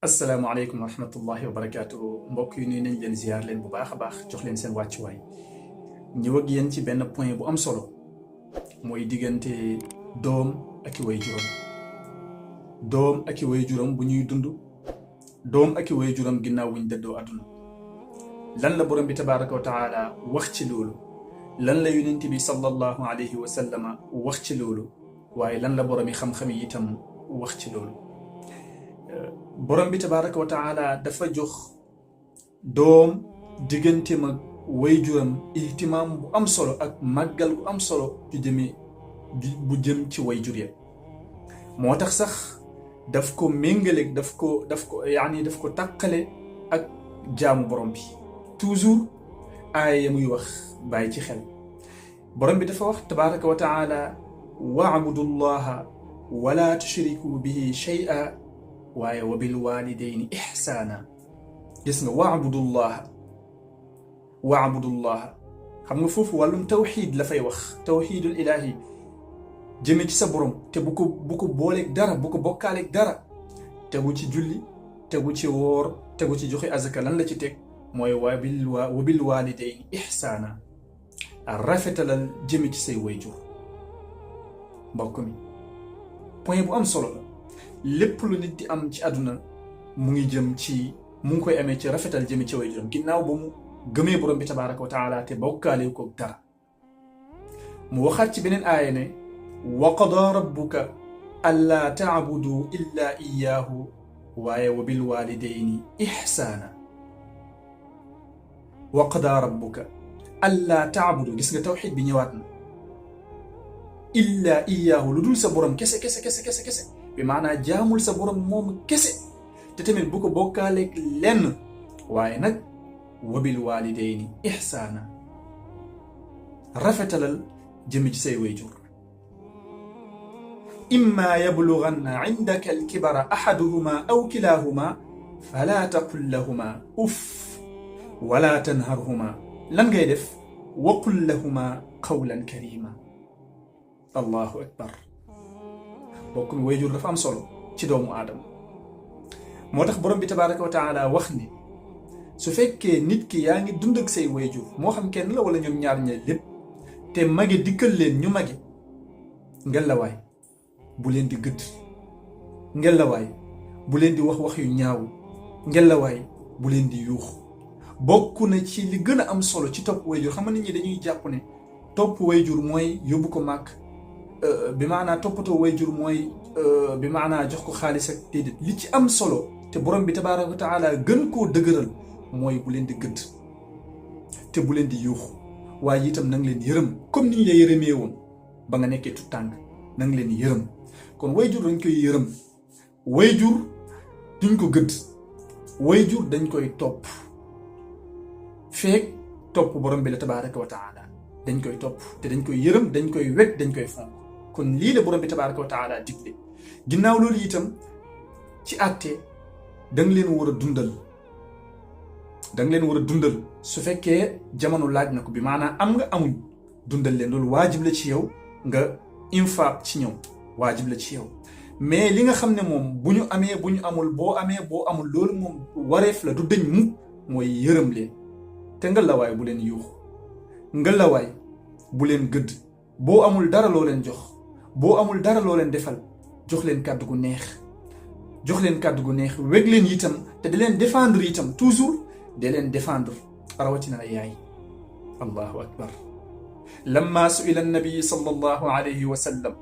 asalaamaaleykum wa rahmatullahi wa barakaatu mbokk yi nuyu nañ leen ziar leen bu baax a baax jox leen seen wàccuwaay ñëw ak yéen ci benn point bu am solo mooy diggante doom ak i waajuram doom ak i waajuram bu ñuy dund doom ak i waajuram ginnaaw wuñ dëddoo àdduna lan la borom bi tabaaraka wa taala wax ci loolu lan la yonent bi sallallahu alayhi wa sallama wax ci loolu waaye lan la borom yi xam-xam yi itam wax ci loolu borom bi tabaaraka wa taala dafa jox doom diggante mag waajuram ihtimaam bu am solo ak màggal bu am solo bu jëm ci waajur ya moo tax sax daf ko méngaleeg daf ko tàqale ak jaamu borom bi toujours aaya ya muy wax bàyyi ci xel borom bi dafa wax tabaaraka wa taala wa'budu llaha wala tushriku bihi shay'a waaye wa bil walidayni ihsaana gis nga waabudullaha xam nga foofu wàllum tawxiid la fay wax tawxiidul ilaahi jëme ci sa borom te bu ko booleeg dara bu ko bokkaaleeg dara tegu ci julli tegu ci woor tegu ci joxe azaka lan la ci teg mooy wa bil walidayni ihsaana rafetalal jëme ci say wayjur mbokk mi point bu am solo la lépp lu nit di am ci àdduna mu ngi koy amee ci rafetal jëme ci waajuram ginnaaw ba mu gëmee borom bi tabaaraka wa taala te bokkaale ko dara mu waxaat ci beneen aaya ne wa qadaa rabbuka allaa taabudu illa iyaahu waaye wa bil walidayni ihsaana wa qadaa rabbuka allaa taabudu gis nga tawxiid bi ñëwaat na illa iyaahu lu dul sa borom kese bi maanaa jaamul sa borom moom kese te tamit bu ko bokkaaleeg lenn waaye nag wabil walidayni ihsaana rafetalal jëme ci say wayjur imma yablughanna indaka alkibara ahaduhuma aw kilahuma fala taqul lahuma uff wala tanharhuma lan ngay def wa qul lahuma qawlan karima allahu akbar bokk mi wayjur dafa am solo ci doomu aadama moo tax borom bi tabaaraka wa taala wax ni su fekkee nit ki yaa ngi dund ak say wayjur moo xam kenn la wala ñoom ñaar ña lépp te mage dikkal leen ñu mage ngelawaay bu leen di gëdd ngelawaay bu leen di wax yu ñaaw ngelawaay bu leen di yuux bokk na ci li gën a am solo ci topp wayjur xam nga nit ñi dañuy jàpp ne topp wayjur mooy yóbbu ko màkk bi maanaa toppatoo wayjur mooy bi maanaa jox ko xaalis ak déedéet li ci am solo te borom bi tabaaraka wa taala gën koo dëgëral mooy bu leen di gëdd te bu leen di yuuxu waaye itam na nga leen yërëm comme ni ñu la yërëmee woon ba nga nekkee tout tànk na nga leen yërëm kon wayjur dañ koy yërëm wayjur duñ ko gëdd wayjur dañ koy topp feek topp borom bi la tabaaraka wa taala dañ koy topp te dañ koy yërëm dañ koy wekk dañ koy fonk kon lii la borom bi tabaaraka wa taala digle ginnaaw loolu itam ci àtte danga leen war a dundal su fekkee jamono laaj na ko bi maanaam am nga amuñ dundal leen loolu waajib la ci yow nga infaaq ci ñoom waajib la ci yow mais li nga xam ne moom bu ñu amee bu ñu amul boo amul loolu moom wareef la du dëñ mu mooy yërëm leen te nga lawaay bu leen yuuxu nga lawaay bu leen gëdd boo amul dara loo leen jox boo amul dara loo leen defal jox leen kàddu gu neex weg leen itam te da leen défendre itam toujours da leen défendre rawatina la yaay allahu akbar lamma su'ila annabi sallallahu alayhi wa sallam